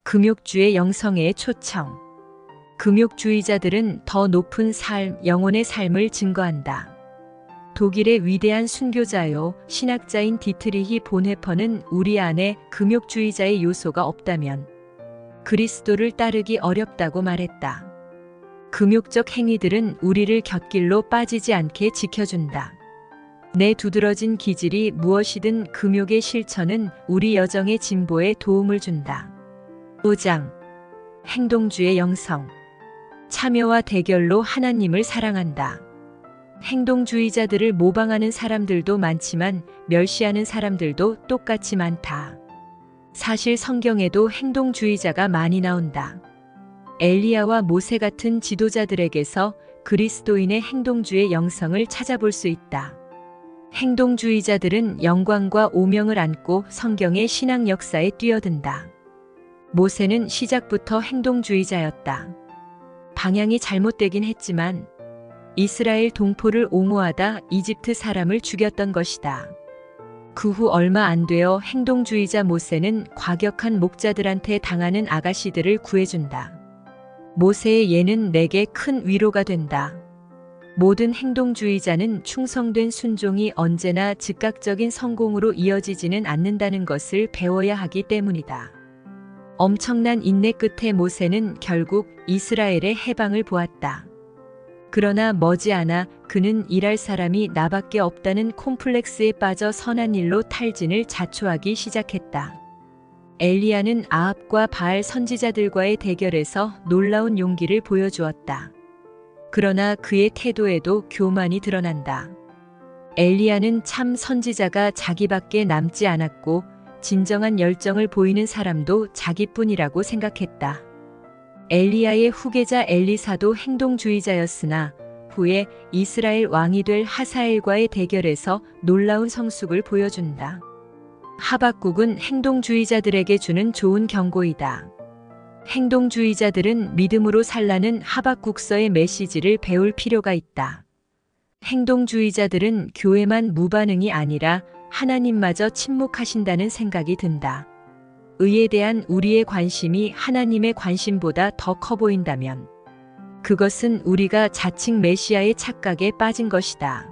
금욕주의 영성에 초청. 금욕주의자들은 더 높은 삶, 영혼의 삶을 증거한다. 독일의 위대한 순교자요, 신학자인 디트리히 본헤퍼는 우리 안에 금욕주의자의 요소가 없다면 그리스도를 따르기 어렵다고 말했다. 금욕적 행위들은 우리를 곁길로 빠지지 않게 지켜준다. 내 두드러진 기질이 무엇이든 금욕의 실천은 우리 여정의 진보에 도움을 준다. 5장. 행동주의 영성. 참여와 대결로 하나님을 사랑한다. 행동주의자들을 모방하는 사람들도 많지만 멸시하는 사람들도 똑같이 많다. 사실 성경에도 행동주의자가 많이 나온다. 엘리야와 모세 같은 지도자들에게서 그리스도인의 행동주의 영성을 찾아볼 수 있다. 행동주의자들은 영광과 오명을 안고 성경의 신앙 역사에 뛰어든다. 모세는 시작부터 행동주의자였다. 방향이 잘못되긴 했지만 이스라엘 동포를 옹호하다 이집트 사람을 죽였던 것이다. 그 후 얼마 안 되어 행동주의자 모세는 과격한 목자들한테 당하는 아가씨들을 구해준다. 모세의 예는 내게 큰 위로가 된다. 모든 행동주의자는 충성된 순종이 언제나 즉각적인 성공으로 이어지지는 않는다는 것을 배워야 하기 때문이다. 엄청난 인내 끝에 모세는 결국 이스라엘의 해방을 보았다. 그러나 머지않아 그는 일할 사람이 나밖에 없다는 콤플렉스에 빠져 선한 일로 탈진을 자초하기 시작했다. 엘리야는 아합과 바알 선지자들과의 대결에서 놀라운 용기를 보여주었다. 그러나 그의 태도에도 교만이 드러난다. 엘리야는 참 선지자가 자기밖에 남지 않았고 진정한 열정을 보이는 사람도 자기뿐이라고 생각했다. 엘리야의 후계자 엘리사도 행동주의자였으나 후에 이스라엘 왕이 될 하사엘과의 대결에서 놀라운 성숙을 보여준다. 하박국은 행동주의자들에게 주는 좋은 경고이다. 행동주의자들은 믿음으로 살라는 하박국서의 메시지를 배울 필요가 있다. 행동주의자들은 교회만 무반응이 아니라 하나님마저 침묵하신다는 생각이 든다. 의에 대한 우리의 관심이 하나님의 관심보다 더 커 보인다면 그것은 우리가 자칭 메시아의 착각에 빠진 것이다.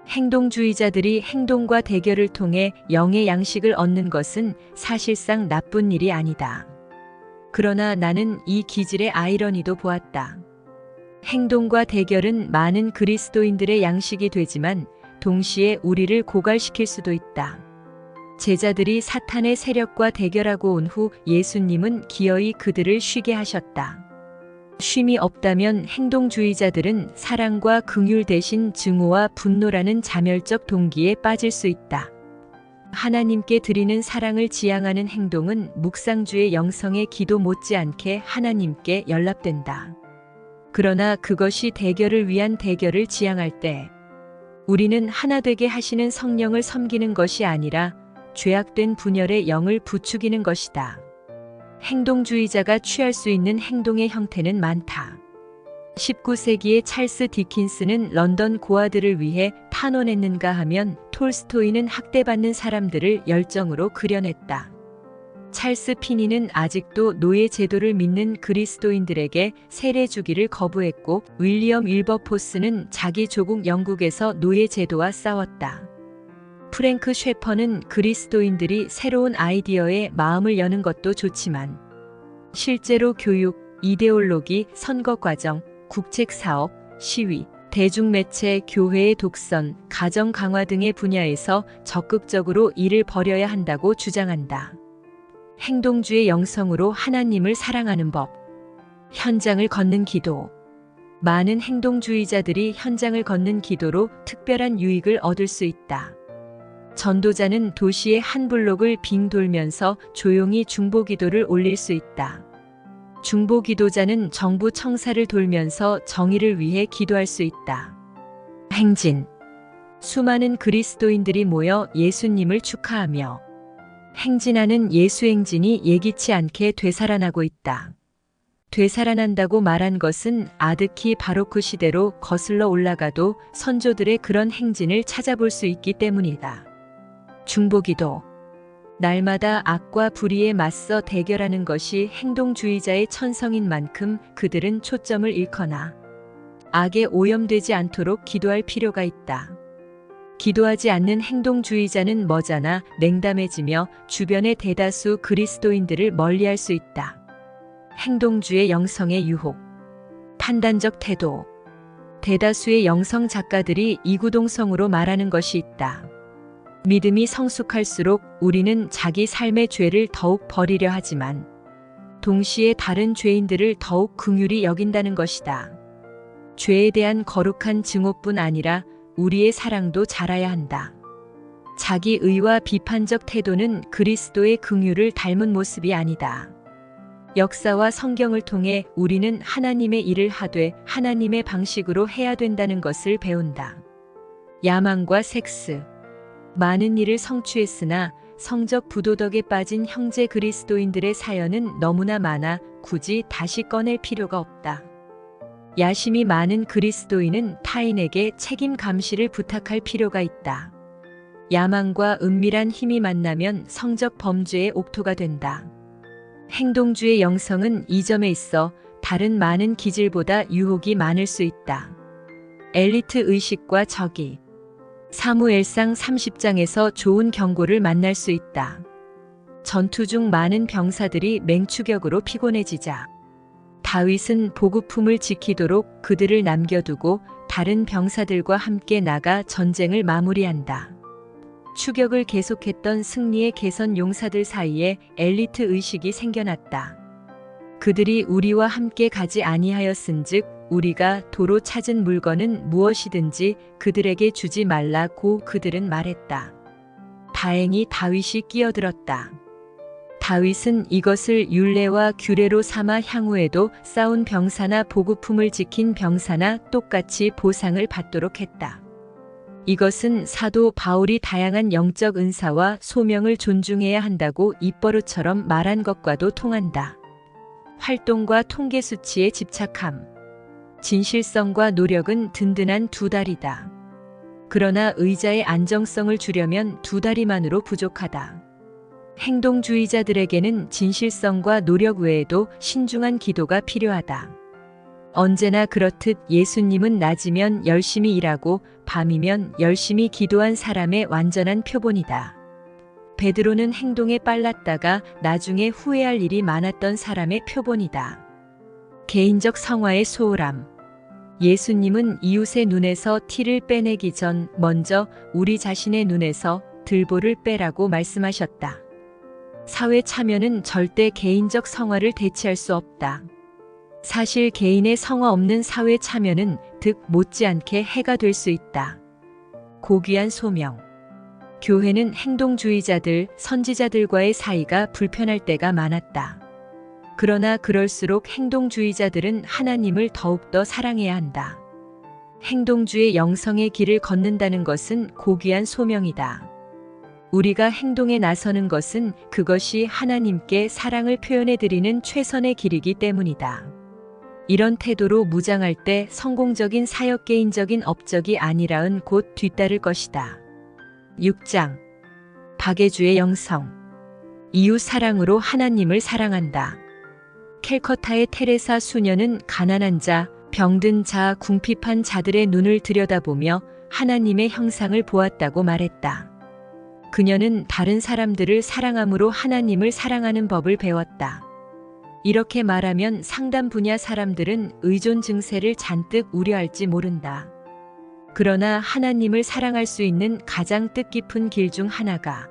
행동주의자들이 행동과 대결을 통해 영의 양식을 얻는 것은 사실상 나쁜 일이 아니다. 그러나 나는 이 기질의 아이러니도 보았다. 행동과 대결은 많은 그리스도인들의 양식이 되지만 동시에 우리를 고갈시킬 수도 있다. 제자들이 사탄의 세력과 대결하고 온 후 예수님은 기어이 그들을 쉬게 하셨다. 쉼이 없다면 행동주의자들은 사랑과 긍휼 대신 증오와 분노라는 자멸적 동기에 빠질 수 있다. 하나님께 드리는 사랑을 지향하는 행동은 묵상주의 영성의 기도 못지않게 하나님께 연락된다. 그러나 그것이 대결을 위한 대결을 지향할 때 우리는 하나 되게 하시는 성령을 섬기는 것이 아니라 죄악된 분열의 영을 부추기는 것이다. 행동주의자가 취할 수 있는 행동의 형태는 많다. 19세기의 찰스 디킨스는 런던 고아들을 위해 탄원했는가 하면 톨스토이는 학대받는 사람들을 열정으로 그려냈다. 찰스 피니는 아직도 노예 제도를 믿는 그리스도인들에게 세례 주기를 거부했고 윌리엄 윌버포스는 자기 조국 영국에서 노예 제도와 싸웠다. 프랭크 셰퍼는 그리스도인들이 새로운 아이디어에 마음을 여는 것도 좋지만 실제로 교육, 이데올로기, 선거 과정, 국책 사업, 시위, 대중매체, 교회의 독선, 가정 강화 등의 분야에서 적극적으로 일을 벌여야 한다고 주장한다. 행동주의 영성으로 하나님을 사랑하는 법. 현장을 걷는 기도. 많은 행동주의자들이 현장을 걷는 기도로 특별한 유익을 얻을 수 있다. 전도자는 도시의 한 블록을 빙 돌면서 조용히 중보기도를 올릴 수 있다. 중보기도자는 정부 청사를 돌면서 정의를 위해 기도할 수 있다. 행진. 수많은 그리스도인들이 모여 예수님을 축하하며 행진하는 예수행진이 예기치 않게 되살아나고 있다. 되살아난다고 말한 것은 아드키 바로크 시대로 거슬러 올라가도 선조들의 그런 행진을 찾아볼 수 있기 때문이다. 중보기도. 날마다 악과 불의에 맞서 대결하는 것이 행동주의자의 천성인 만큼 그들은 초점을 잃거나 악에 오염되지 않도록 기도할 필요가 있다. 기도하지 않는 행동주의자는 머지않아 냉담해지며 주변의 대다수 그리스도인들을 멀리할 수 있다. 행동주의 영성의 유혹, 판단적 태도. 대다수의 영성 작가들이 이구동성으로 말하는 것이 있다. 믿음이 성숙할수록 우리는 자기 삶의 죄를 더욱 버리려 하지만 동시에 다른 죄인들을 더욱 긍휼히 여긴다는 것이다. 죄에 대한 거룩한 증오뿐 아니라 우리의 사랑도 자라야 한다. 자기 의와 비판적 태도는 그리스도의 긍휼을 닮은 모습이 아니다. 역사와 성경을 통해 우리는 하나님의 일을 하되 하나님의 방식으로 해야 된다는 것을 배운다. 야망과 섹스. 많은 일을 성취했으나 성적 부도덕에 빠진 형제 그리스도인들의 사연은 너무나 많아 굳이 다시 꺼낼 필요가 없다. 야심이 많은 그리스도인은 타인에게 책임 감시를 부탁할 필요가 있다. 야망과 은밀한 힘이 만나면 성적 범죄의 옥토가 된다. 행동주의 영성은 이 점에 있어 다른 많은 기질보다 유혹이 많을 수 있다. 엘리트 의식과 적이. 사무엘상 30장에서 좋은 경고를 만날 수 있다. 전투 중 많은 병사들이 맹추격으로 피곤해지자 다윗은 보급품을 지키도록 그들을 남겨두고 다른 병사들과 함께 나가 전쟁을 마무리한다. 추격을 계속했던 승리의 개선 용사들 사이에 엘리트 의식이 생겨났다. 그들이 우리와 함께 가지 아니하였은즉 우리가 도로 찾은 물건은 무엇이든지 그들에게 주지 말라고 그들은 말했다. 다행히 다윗이 끼어들었다. 다윗은 이것을 율례와 규례로 삼아 향후에도 싸운 병사나 보급품을 지킨 병사나 똑같이 보상을 받도록 했다. 이것은 사도 바울이 다양한 영적 은사와 소명을 존중해야 한다고 입버릇처럼 말한 것과도 통한다. 활동과 통계 수치에 집착함. 진실성과 노력은 든든한 두 다리다. 그러나 의자의 안정성을 주려면 두 다리만으로 부족하다. 행동주의자들에게는 진실성과 노력 외에도 신중한 기도가 필요하다. 언제나 그렇듯 예수님은 낮이면 열심히 일하고 밤이면 열심히 기도한 사람의 완전한 표본이다. 베드로는 행동에 빨랐다가 나중에 후회할 일이 많았던 사람의 표본이다. 개인적 성화의 소홀함. 예수님은 이웃의 눈에서 티를 빼내기 전 먼저 우리 자신의 눈에서 들보를 빼라고 말씀하셨다. 사회 참여는 절대 개인적 성화를 대체할 수 없다. 사실 개인의 성화 없는 사회 참여는 득 못지않게 해가 될 수 있다. 고귀한 소명. 교회는 행동주의자들, 선지자들과의 사이가 불편할 때가 많았다. 그러나 그럴수록 행동주의자들은 하나님을 더욱더 사랑해야 한다. 행동주의 영성의 길을 걷는다는 것은 고귀한 소명이다. 우리가 행동에 나서는 것은 그것이 하나님께 사랑을 표현해드리는 최선의 길이기 때문이다. 이런 태도로 무장할 때 성공적인 사역 개인적인 업적이 아니라은 곧 뒤따를 것이다. 6장. 박애주의 영성. 이웃 사랑으로 하나님을 사랑한다. 캘커타의 테레사 수녀는 가난한 자, 병든 자, 궁핍한 자들의 눈을 들여다보며 하나님의 형상을 보았다고 말했다. 그녀는 다른 사람들을 사랑함으로 하나님을 사랑하는 법을 배웠다. 이렇게 말하면 상담 분야 사람들은 의존 증세를 잔뜩 우려할지 모른다. 그러나 하나님을 사랑할 수 있는 가장 뜻깊은 길 중 하나가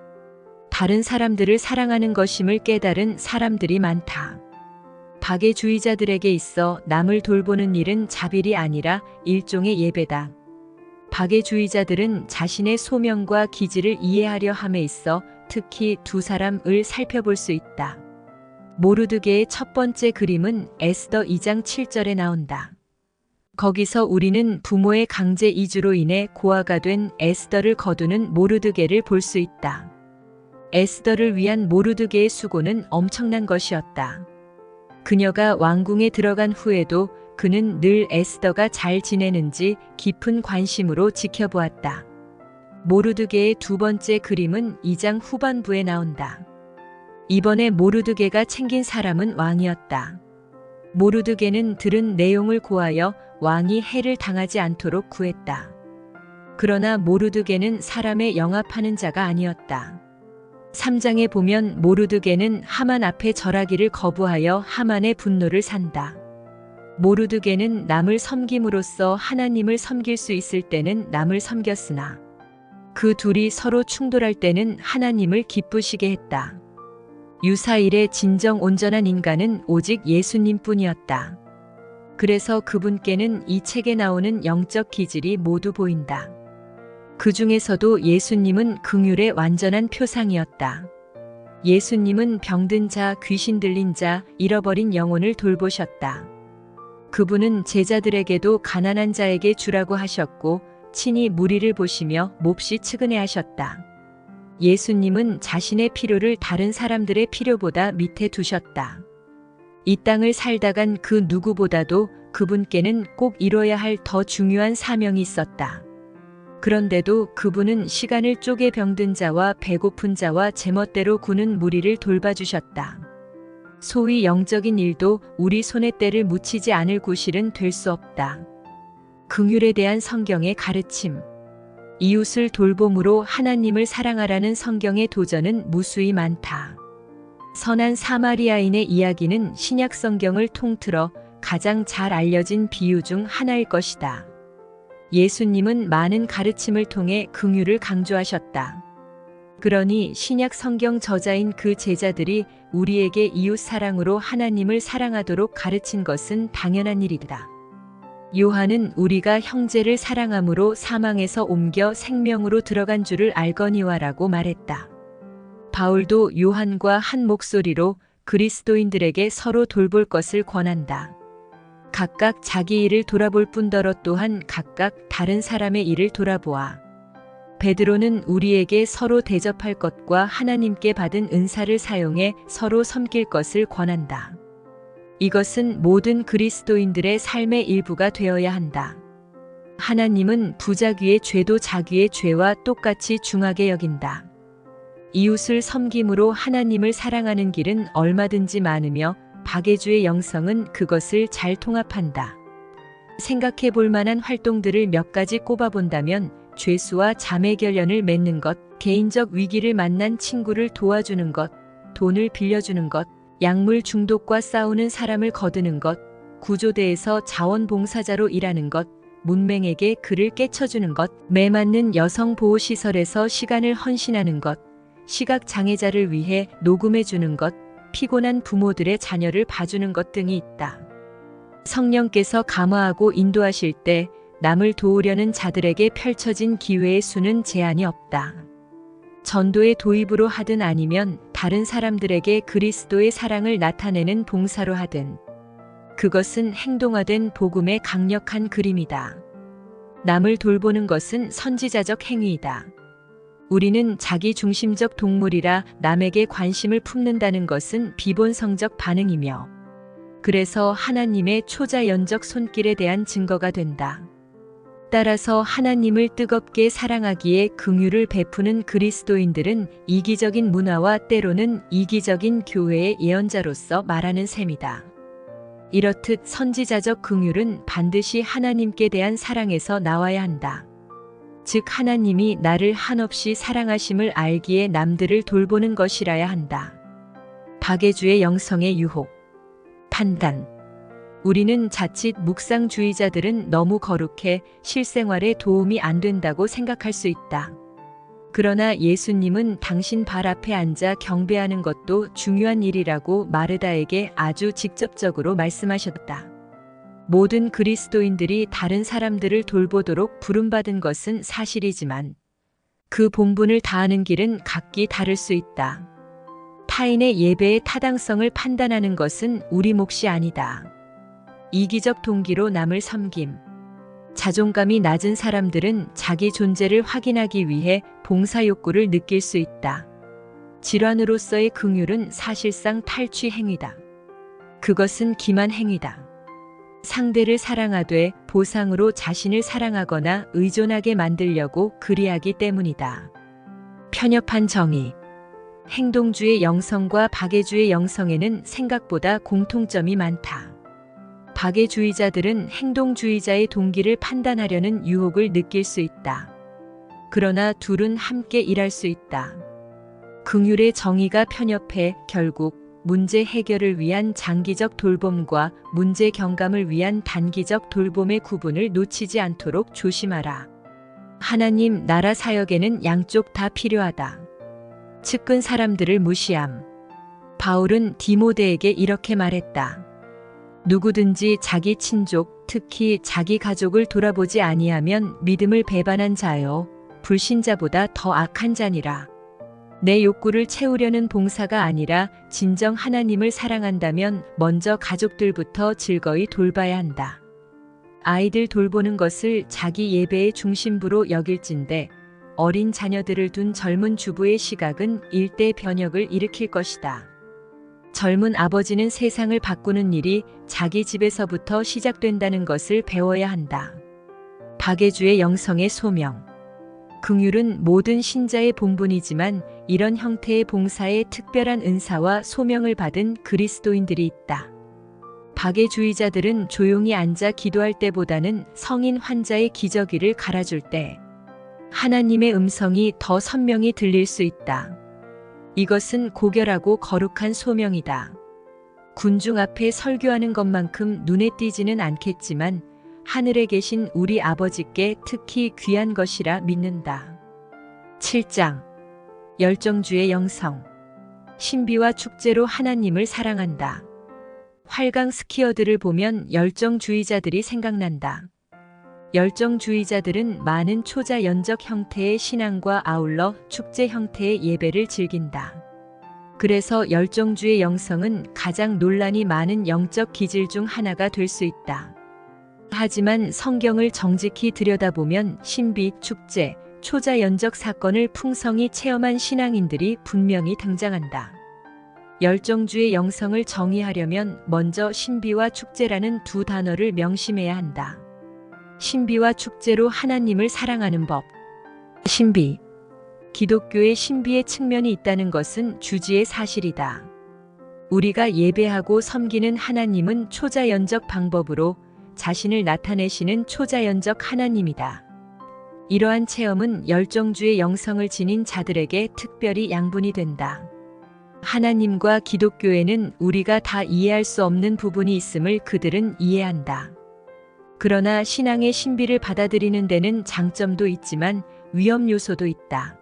다른 사람들을 사랑하는 것임을 깨달은 사람들이 많다. 박애주의자들에게 있어 남을 돌보는 일은 자빌이 아니라 일종의 예배다. 박애주의자들은 자신의 소명과 기질을 이해하려 함에 있어 특히 두 사람을 살펴볼 수 있다. 모르드게의 첫 번째 그림은 에스더 2장 7절에 나온다. 거기서 우리는 부모의 강제 이주로 인해 고아가 된 에스더를 거두는 모르드게를 볼 수 있다. 에스더를 위한 모르드게의 수고는 엄청난 것이었다. 그녀가 왕궁에 들어간 후에도 그는 늘 에스더가 잘 지내는지 깊은 관심으로 지켜보았다. 모르드게의 두 번째 그림은 2장 후반부에 나온다. 이번에 모르드게가 챙긴 사람은 왕이었다. 모르드게는 들은 내용을 고하여 왕이 해를 당하지 않도록 구했다. 그러나 모르드게는 사람에 영합하는 자가 아니었다. 3장에 보면 모르드게는 하만 앞에 절하기를 거부하여 하만의 분노를 산다. 모르드게는 남을 섬김으로써 하나님을 섬길 수 있을 때는 남을 섬겼으나 그 둘이 서로 충돌할 때는 하나님을 기쁘시게 했다. 유사일의 진정 온전한 인간은 오직 예수님뿐이었다. 그래서 그분께는 이 책에 나오는 영적 기질이 모두 보인다. 그 중에서도 예수님은 긍휼의 완전한 표상이었다. 예수님은 병든 자, 귀신 들린 자, 잃어버린 영혼을 돌보셨다. 그분은 제자들에게도 가난한 자에게 주라고 하셨고 친히 무리를 보시며 몹시 측은해 하셨다. 예수님은 자신의 필요를 다른 사람들의 필요보다 밑에 두셨다. 이 땅을 살다간 그 누구보다도 그분께는 꼭 이뤄야 할 더 중요한 사명이 있었다. 그런데도 그분은 시간을 쪼개 병든 자와 배고픈 자와 제멋대로 구는 무리를 돌봐주셨다. 소위 영적인 일도 우리 손에 때를 묻히지 않을 구실은 될 수 없다. 긍휼에 대한 성경의 가르침. 이웃을 돌봄으로 하나님을 사랑하라는 성경의 도전은 무수히 많다. 선한 사마리아인의 이야기는 신약 성경을 통틀어 가장 잘 알려진 비유 중 하나일 것이다. 예수님은 많은 가르침을 통해 긍휼을 강조하셨다. 그러니 신약 성경 저자인 그 제자들이 우리에게 이웃 사랑으로 하나님을 사랑하도록 가르친 것은 당연한 일이다. 요한은 우리가 형제를 사랑함으로 사망에서 옮겨 생명으로 들어간 줄을 알거니와라고 말했다. 바울도 요한과 한 목소리로 그리스도인들에게 서로 돌볼 것을 권한다. 각각 자기 일을 돌아볼 뿐더러 또한 각각 다른 사람의 일을 돌아보아. 베드로는 우리에게 서로 대접할 것과 하나님께 받은 은사를 사용해 서로 섬길 것을 권한다. 이것은 모든 그리스도인들의 삶의 일부가 되어야 한다. 하나님은 부자귀의 죄도 자귀의 죄와 똑같이 중하게 여긴다. 이웃을 섬김으로 하나님을 사랑하는 길은 얼마든지 많으며 박애주의 영성은 그것을 잘 통합한다. 생각해 볼 만한 활동들을 몇 가지 꼽아본다면 죄수와 자매 결연을 맺는 것, 개인적 위기를 만난 친구를 도와주는 것, 돈을 빌려주는 것, 약물 중독과 싸우는 사람을 거두는 것, 구조대에서 자원봉사자로 일하는 것, 문맹에게 글을 깨쳐주는 것, 매 맞는 여성보호시설에서 시간을 헌신하는 것, 시각장애자를 위해 녹음해주는 것, 피곤한 부모들의 자녀를 봐주는 것 등이 있다. 성령께서 감화하고 인도하실 때 남을 도우려는 자들에게 펼쳐진 기회의 수는 제한이 없다. 전도의 도입으로 하든 아니면 다른 사람들에게 그리스도의 사랑을 나타내는 봉사로 하든 그것은 행동화된 복음의 강력한 그림이다. 남을 돌보는 것은 선지자적 행위이다. 우리는 자기중심적 동물이라 남에게 관심을 품는다는 것은 비본성적 반응이며 그래서 하나님의 초자연적 손길에 대한 증거가 된다. 따라서 하나님을 뜨겁게 사랑하기에 긍휼을 베푸는 그리스도인들은 이기적인 문화와 때로는 이기적인 교회의 예언자로서 말하는 셈이다. 이렇듯 선지자적 긍휼은 반드시 하나님께 대한 사랑에서 나와야 한다. 즉 하나님이 나를 한없이 사랑하심을 알기에 남들을 돌보는 것이라야 한다. 박애주의 영성의 유혹. 판단. 우리는 자칫 묵상주의자들은 너무 거룩해 실생활에 도움이 안 된다고 생각할 수 있다. 그러나 예수님은 당신 발 앞에 앉아 경배하는 것도 중요한 일이라고 마르다에게 아주 직접적으로 말씀하셨다. 모든 그리스도인들이 다른 사람들을 돌보도록 부름받은 것은 사실이지만 그 본분을 다하는 길은 각기 다를 수 있다. 타인의 예배의 타당성을 판단하는 것은 우리 몫이 아니다. 이기적 동기로 남을 섬김. 자존감이 낮은 사람들은 자기 존재를 확인하기 위해 봉사 욕구를 느낄 수 있다. 질환으로서의 긍휼은 사실상 탈취 행위다. 그것은 기만 행위다. 상대를 사랑하되 보상으로 자신을 사랑하거나 의존하게 만들려고 그리하기 때문이다. 편협한 정의. 행동주의 영성과 박애주의 영성에는 생각보다 공통점이 많다. 박애주의자들은 행동주의자의 동기를 판단하려는 유혹을 느낄 수 있다. 그러나 둘은 함께 일할 수 있다. 긍휼의 정의가 편협해 결국 문제 해결을 위한 장기적 돌봄과 문제 경감을 위한 단기적 돌봄의 구분을 놓치지 않도록 조심하라. 하나님 나라 사역에는 양쪽 다 필요하다. 측근 사람들을 무시함. 바울은 디모데에게 이렇게 말했다. 누구든지 자기 친족, 특히 자기 가족을 돌아보지 아니하면 믿음을 배반한 자요, 불신자보다 더 악한 자니라. 내 욕구를 채우려는 봉사가 아니라 진정 하나님을 사랑한다면 먼저 가족들부터 즐거이 돌봐야 한다. 아이들 돌보는 것을 자기 예배의 중심부로 여길진데 어린 자녀들을 둔 젊은 주부의 시각은 일대 변혁을 일으킬 것이다. 젊은 아버지는 세상을 바꾸는 일이 자기 집에서부터 시작된다는 것을 배워야 한다. 박애주의 영성의 소명. 긍휼은 모든 신자의 본분이지만 이런 형태의 봉사에 특별한 은사와 소명을 받은 그리스도인들이 있다. 박애주의자들은 조용히 앉아 기도할 때보다는 성인 환자의 기저귀를 갈아줄 때 하나님의 음성이 더 선명히 들릴 수 있다. 이것은 고결하고 거룩한 소명이다. 군중 앞에 설교하는 것만큼 눈에 띄지는 않겠지만 하늘에 계신 우리 아버지께 특히 귀한 것이라 믿는다. 7장. 열정주의 영성. 신비와 축제로 하나님을 사랑한다. 활강 스키어들을 보면 열정주의자들이 생각난다. 열정주의자들은 많은 초자연적 형태의 신앙과 아울러 축제 형태의 예배를 즐긴다. 그래서 열정주의 영성은 가장 논란이 많은 영적 기질 중 하나가 될 수 있다. 하지만 성경을 정직히 들여다보면 신비, 축제, 초자연적 사건을 풍성히 체험한 신앙인들이 분명히 등장한다. 열정주의 영성을 정의하려면 먼저 신비와 축제라는 두 단어를 명심해야 한다. 신비와 축제로 하나님을 사랑하는 법. 신비. 기독교의 신비의 측면이 있다는 것은 주지의 사실이다. 우리가 예배하고 섬기는 하나님은 초자연적 방법으로 자신을 나타내시는 초자연적 하나님이다. 이러한 체험은 열정주의 영성을 지닌 자들에게 특별히 양분이 된다. 하나님과 기독교에는 우리가 다 이해할 수 없는 부분이 있음을 그들은 이해한다. 그러나 신앙의 신비를 받아들이는 데는 장점도 있지만 위험 요소도 있다.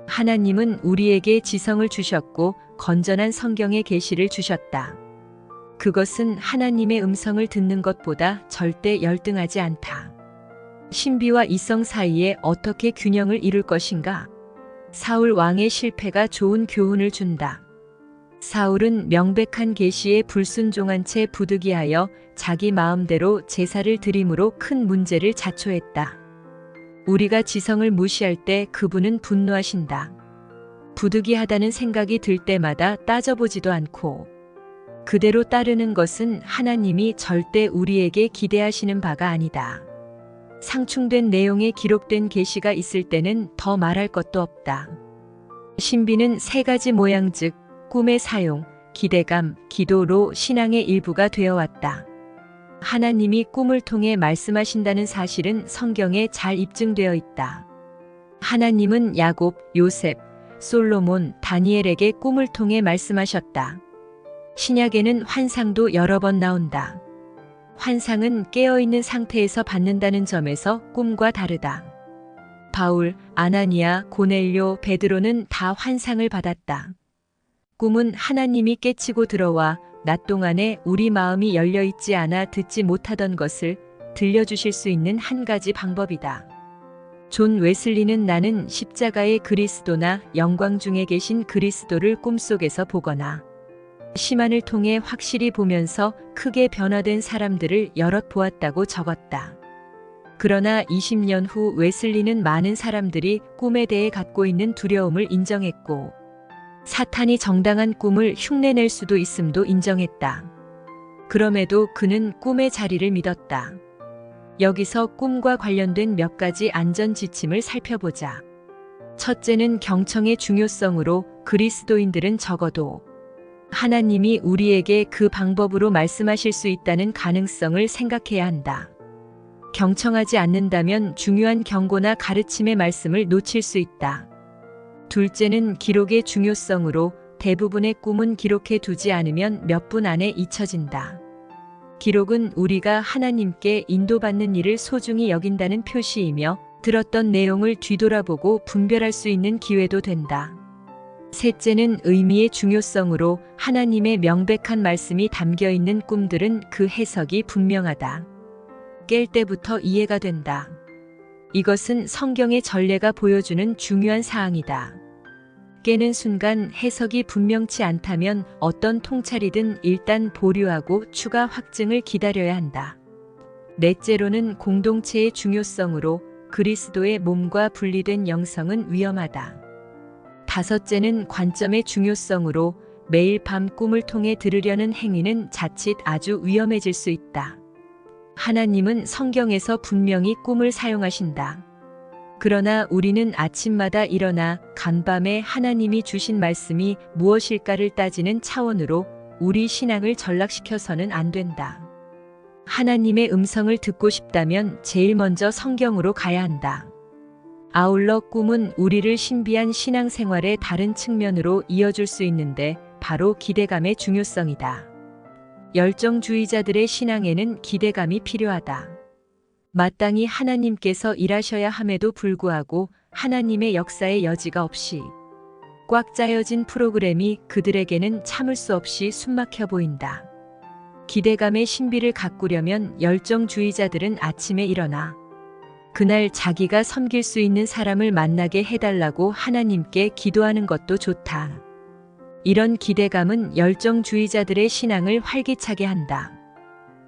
하나님은 우리에게 지성을 주셨고 건전한 성경의 계시를 주셨다. 그것은 하나님의 음성을 듣는 것보다 절대 열등하지 않다. 신비와 이성 사이에 어떻게 균형을 이룰 것인가? 사울 왕의 실패가 좋은 교훈을 준다. 사울은 명백한 계시에 불순종한 채 부득이하여 자기 마음대로 제사를 드림으로 큰 문제를 자초했다. 우리가 지성을 무시할 때 그분은 분노하신다. 부득이하다는 생각이 들 때마다 따져보지도 않고 그대로 따르는 것은 하나님이 절대 우리에게 기대하시는 바가 아니다. 상충된 내용에 기록된 계시가 있을 때는 더 말할 것도 없다. 신비는 세 가지 모양 즉 꿈의 사용, 기대감, 기도로 신앙의 일부가 되어왔다. 하나님이 꿈을 통해 말씀하신다는 사실은 성경에 잘 입증되어 있다. 하나님은 야곱, 요셉, 솔로몬, 다니엘에게 꿈을 통해 말씀하셨다. 신약에는 환상도 여러 번 나온다. 환상은 깨어있는 상태에서 받는다는 점에서 꿈과 다르다. 바울, 아나니아, 고넬료, 베드로는 다 환상을 받았다. 꿈은 하나님이 깨치고 들어와 낮 동안에 우리 마음이 열려 있지 않아 듣지 못하던 것을 들려주실 수 있는 한 가지 방법이다. 존 웨슬리는 나는 십자가의 그리스도나 영광 중에 계신 그리스도를 꿈속에서 보거나 시만을 통해 확실히 보면서 크게 변화된 사람들을 여럿 보았다고 적었다. 그러나 20년 후 웨슬리는 많은 사람들이 꿈에 대해 갖고 있는 두려움을 인정했고 사탄이 정당한 꿈을 흉내낼 수도 있음도 인정했다. 그럼에도 그는 꿈의 자리를 믿었다. 여기서 꿈과 관련된 몇 가지 안전 지침을 살펴보자. 첫째는 경청의 중요성으로 그리스도인들은 적어도 하나님이 우리에게 그 방법으로 말씀하실 수 있다는 가능성을 생각해야 한다. 경청하지 않는다면 중요한 경고나 가르침의 말씀을 놓칠 수 있다. 둘째는 기록의 중요성으로 대부분의 꿈은 기록해 두지 않으면 몇 분 안에 잊혀진다. 기록은 우리가 하나님께 인도받는 일을 소중히 여긴다는 표시이며 들었던 내용을 뒤돌아보고 분별할 수 있는 기회도 된다. 셋째는 의미의 중요성으로 하나님의 명백한 말씀이 담겨 있는 꿈들은 그 해석이 분명하다. 깰 때부터 이해가 된다. 이것은 성경의 전례가 보여주는 중요한 사항이다. 깨는 순간 해석이 분명치 않다면 어떤 통찰이든 일단 보류하고 추가 확증을 기다려야 한다. 넷째로는 공동체의 중요성으로 그리스도의 몸과 분리된 영성은 위험하다. 다섯째는 관점의 중요성으로 매일 밤 꿈을 통해 들으려는 행위는 자칫 아주 위험해질 수 있다. 하나님은 성경에서 분명히 꿈을 사용하신다. 그러나 우리는 아침마다 일어나 간밤에 하나님이 주신 말씀이 무엇일까를 따지는 차원으로 우리 신앙을 전락시켜서는 안 된다. 하나님의 음성을 듣고 싶다면 제일 먼저 성경으로 가야 한다. 아울러 꿈은 우리를 신비한 신앙생활의 다른 측면으로 이어줄 수 있는데 바로 기대감의 중요성이다. 열정주의자들의 신앙에는 기대감이 필요하다. 마땅히 하나님께서 일하셔야 함에도 불구하고 하나님의 역사의 여지가 없이 꽉 짜여진 프로그램이 그들에게는 참을 수 없이 숨막혀 보인다. 기대감의 신비를 가꾸려면 열정주의자들은 아침에 일어나 그날 자기가 섬길 수 있는 사람을 만나게 해달라고 하나님께 기도하는 것도 좋다. 이런 기대감은 열정주의자들의 신앙을 활기차게 한다.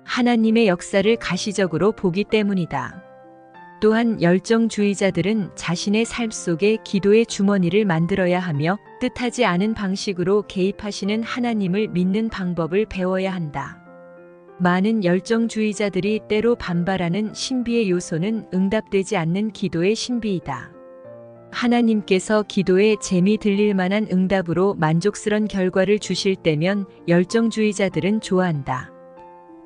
하나님의 역사를 가시적으로 보기 때문이다. 또한 열정주의자들은 자신의 삶 속에 기도의 주머니를 만들어야 하며 뜻하지 않은 방식으로 개입하시는 하나님을 믿는 방법을 배워야 한다. 많은 열정주의자들이 때로 반발하는 신비의 요소는 응답되지 않는 기도의 신비이다. 하나님께서 기도에 재미 들릴 만한 응답으로 만족스런 결과를 주실 때면 열정주의자들은 좋아한다.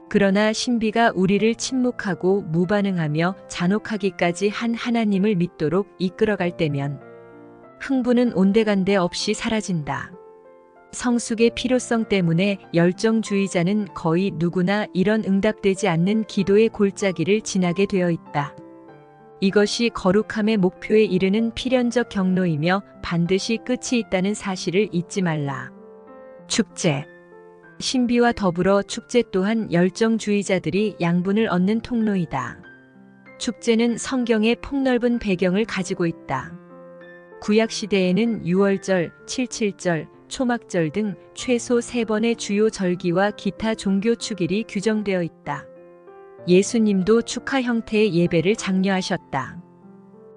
그러나 신비가 우리를 침묵하고 무반응하며 잔혹하기까지 한 하나님을 믿도록 이끌어갈 때면 흥분은 온데간데 없이 사라진다. 성숙의 필요성 때문에 열정주의자는 거의 누구나 이런 응답되지 않는 기도의 골짜기를 지나게 되어 있다. 이것이 거룩함의 목표에 이르는 필연적 경로이며 반드시 끝이 있다는 사실을 잊지 말라. 축제. 신비와 더불어 축제 또한 열정주의자들이 양분을 얻는 통로이다. 축제는 성경의 폭넓은 배경을 가지고 있다. 구약시대에는 유월절, 칠칠절, 초막절 등 최소 3번의 주요 절기와 기타 종교 축일이 규정되어 있다. 예수님도 축하 형태의 예배를 장려하셨다.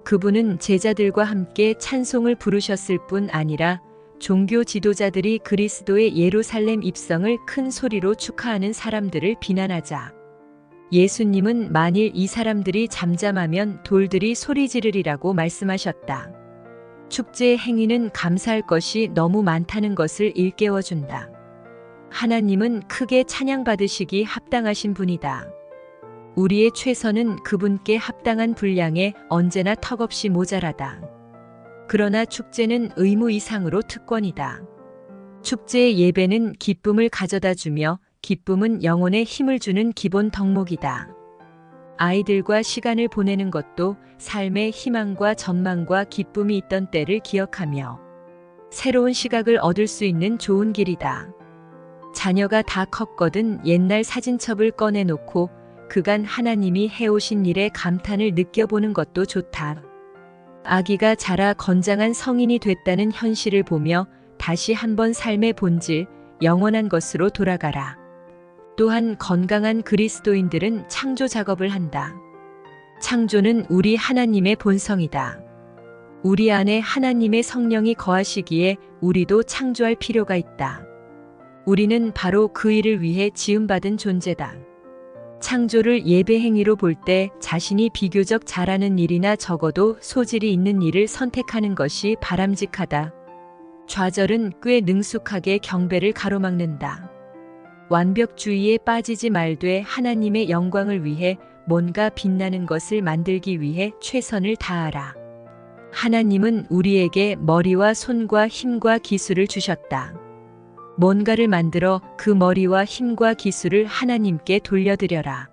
그분은 제자들과 함께 찬송을 부르셨을 뿐 아니라 종교 지도자들이 그리스도의 예루살렘 입성을 큰 소리로 축하하는 사람들을 비난하자 예수님은 만일 이 사람들이 잠잠하면 돌들이 소리 지르리라고 말씀하셨다. 축제의 행위는 감사할 것이 너무 많다는 것을 일깨워준다. 하나님은 크게 찬양받으시기 합당하신 분이다. 우리의 최선은 그분께 합당한 분량에 언제나 턱없이 모자라다. 그러나 축제는 의무 이상으로 특권이다. 축제의 예배는 기쁨을 가져다 주며 기쁨은 영혼에 힘을 주는 기본 덕목이다. 아이들과 시간을 보내는 것도 삶의 희망과 전망과 기쁨이 있던 때를 기억하며 새로운 시각을 얻을 수 있는 좋은 길이다. 자녀가 다 컸거든 옛날 사진첩을 꺼내놓고 그간 하나님이 해오신 일에 감탄을 느껴보는 것도 좋다. 아기가 자라 건장한 성인이 됐다는 현실을 보며 다시 한번 삶의 본질, 영원한 것으로 돌아가라. 또한 건강한 그리스도인들은 창조 작업을 한다. 창조는 우리 하나님의 본성이다. 우리 안에 하나님의 성령이 거하시기에 우리도 창조할 필요가 있다. 우리는 바로 그 일을 위해 지음받은 존재다. 창조를 예배 행위로 볼 때 자신이 비교적 잘하는 일이나 적어도 소질이 있는 일을 선택하는 것이 바람직하다. 좌절은 꽤 능숙하게 경배를 가로막는다. 완벽주의에 빠지지 말되 하나님의 영광을 위해 뭔가 빛나는 것을 만들기 위해 최선을 다하라. 하나님은 우리에게 머리와 손과 힘과 기술을 주셨다. 뭔가를 만들어 그 머리와 힘과 기술을 하나님께 돌려드려라.